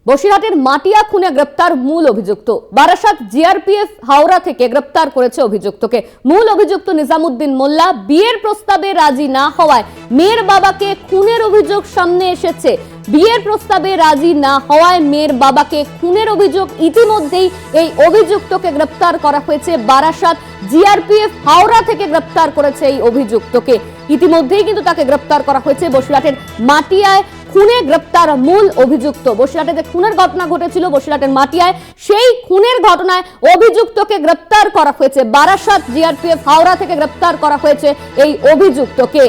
বসিরহাটের মাটিয়া খুনে গ্রেপ্তার মূল অভিযুক্ত। বারাসাত জিআরপিএফ হাওড়া থেকে গ্রেপ্তার করেছে অভিযুক্তকে। মূল অভিযুক্ত নিজামুদ্দিন মোল্লা বিয়ের প্রস্তাবে রাজি না হওয়ায় মেয়ের বাবাকে খুনের অভিযোগ সামনে এসেছে। বিয়ের প্রস্তাবে রাজি না হওয়ায় মেয়ের বাবাকে খুনের অভিযোগ। ইতিমধ্যেই এই অভিযুক্তকে গ্রেপ্তার করা হয়েছে। বারাসাত জিআরপিএফ হাওড়া থেকে গ্রেপ্তার করেছে এই অভিযুক্তকে। ইতিমধ্যেই কিন্তু তাকে গ্রেপ্তার করা হয়েছে। বসিরহাটের মাটিয়ায় খুনে গ্রেপ্তার মূল অভিযুক্ত। বসিরহাটে যে খুনের ঘটনা ঘটেছিল বসিরহাটের মাটিয়ায়, সেই খুনের ঘটনায় অভিযুক্তকে গ্রেপ্তার করা হয়েছে। বারাসাত জিআরপিএফ হাওড়া থেকে গ্রেপ্তার করা হয়েছে এই অভিযুক্তকে।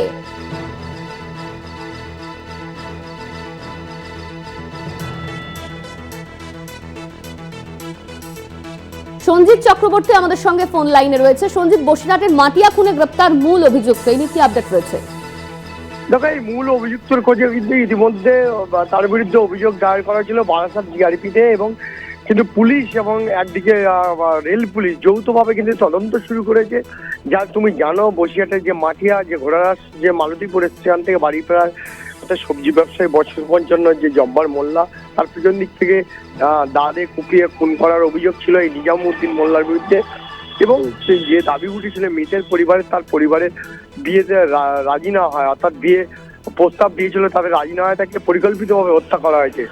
সঞ্জিত চক্রবর্তী আমাদের সঙ্গে ফোন লাইনে রয়েছে। সঞ্জিত, বসিরহাটের মাটিয়া খুনে গ্রেপ্তার মূল অভিযুক্ত, এই নিয়ে কি আপডেট রয়েছে? দেখো, এই মূল অভিযুক্তর খোঁজে কিন্তু ইতিমধ্যে তার বিরুদ্ধে অভিযোগ দায়ের করা ছিল বারাসাত জিআরপিতে, এবং কিন্তু পুলিশ এবং একদিকে রেল পুলিশ যৌথভাবে কিন্তু তদন্ত শুরু করেছে। যা তুমি জানো, বসিরহাটের যে মাটিয়া যে ঘোড়ারাস যে মালতীপুর স্টেশন থেকে বাড়ি ফেরার সবজি ব্যবসায়ী বছর 55 যে জব্বার মোল্লা, তার পিছন দিক থেকে দাঁড়ে কুপিয়ে খুন করার অভিযোগ ছিল এই নিজামুদ্দিন মোল্লার বিরুদ্ধে। এবং যে দাবি উঠেছিল মৃতের পরিবারের, তার পরিবারের বিয়েতে রাজি না হয়, অর্থাৎ বিয়ে প্রস্তাব দিয়েছিল, তাদের রাজি না হয় তাকে পরিকল্পিতভাবে হত্যা করা হয়েছে।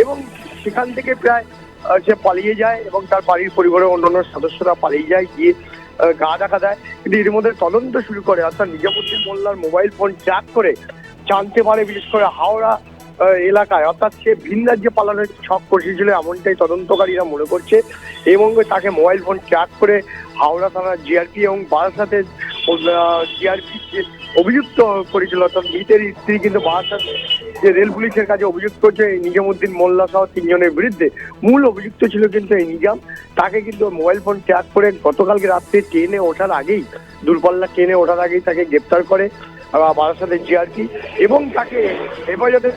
এবং সেখান থেকে প্রায় সে পালিয়ে যায় এবং তার বাড়ির পরিবারের অন্যান্য সদস্যরা পালিয়ে যায়, গিয়ে গা দেখা দেয়। কিন্তু এর মধ্যে তদন্ত শুরু করে, অর্থাৎ নিজামুদ্দিন মোল্লার মোবাইল ফোন ট্র্যাক করে জানতে পারে বিশেষ করে হাওড়া এলাকায়, অর্থাৎ সে ভিন রাজ্যে পালানোর ছক কষেছিল, এমনটাই তদন্তকারীরা মনে করছে। এবং তাকে মোবাইল ফোন ট্র্যাক করে হাওড়া থানার জিআরপি এবং বারাসাতের জিআরপি যে অভিযুক্ত করেছিল, অর্থাৎ মৃতের স্ত্রী কিন্তু বারাসাত যে রেল পুলিশের কাছে অভিযুক্ত হচ্ছে এই নিজামুদ্দিন মোল্লা সহ 3 জনের বিরুদ্ধে। মূল অভিযুক্ত ছিল কিন্তু এই নিজাম। তাকে কিন্তু মোবাইল ফোন ট্র্যাক করে গতকালকে রাত্রে ট্রেনে ওঠার আগেই, দূরপাল্লা ট্রেনে ওঠার আগেই তাকে গ্রেপ্তার করে বারাসাতের জিআরপি, এবং তাকে হেফাজতে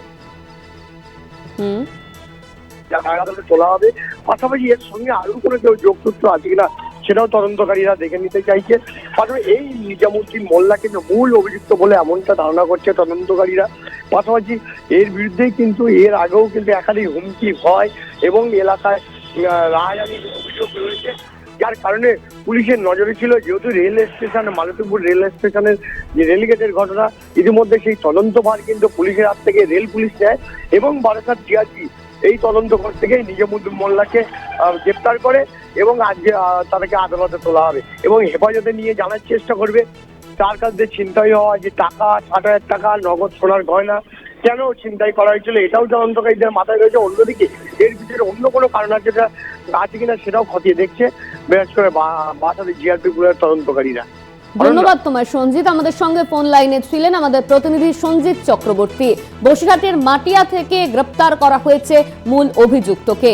তোলা হবে। পাশাপাশি এর সঙ্গে আরো কোনো কেউ যোগসূত্র আছে কিনা সেটাও তদন্তকারীরা দেখে নিতে চাইছে। পাশাপাশি এই নিজামুদ্দিন মোল্লা কিন্তু মূল অভিযুক্ত বলে এমনটা ধারণা করছে তদন্তকারীরা। পাশাপাশি এর বিরুদ্ধেই কিন্তু এর আগেও কিন্তু একাধিক হুমকি, ভয় এবং এলাকায় রাহাজানির অভিযোগ রয়েছে, যার কারণে পুলিশের নজরে ছিল। যেহেতু রেল স্টেশন, মালতীপুর রেল স্টেশনের যে রেলগেটের ঘটনা, ইতিমধ্যে সেই তদন্তভার কিন্তু পুলিশের হাত থেকে রেল পুলিশ নেয়, এবং বারাসাত জিআরপি এই তদন্ত করতে গিয়ে নিজামুদ্দিন মোল্লাকে গ্রেপ্তার করে এবং আজকে তাদেরকে আদালতে তোলা হবে এবং হেফাজতে নিয়ে জানার চেষ্টা করবে তার কাছে ছিনতাই হওয়া যে টাকা, 60,000 টাকা নগদ সোনার গয়না কেন ছিনতাই করা হয়েছিল, এটাও তদন্তকারীদের মাথায় রয়েছে। অন্যদিকে এর ভিতরে অন্য কোনো কারণ আছে কিনা সেটাও খতিয়ে দেখছে বিশেষ করে বারাসাত জিআরপি পুরের তদন্তকারীরা। ধন্যবাদ তোমায় সঞ্জিত। আমাদের সঙ্গে ফোন লাইনে ছিলেন আমাদের প্রতিনিধি সঞ্জিত চক্রবর্তী। বসিরহাটের মাটিয়া থেকে গ্রেপ্তার করা হয়েছে মূল অভিযুক্তকে।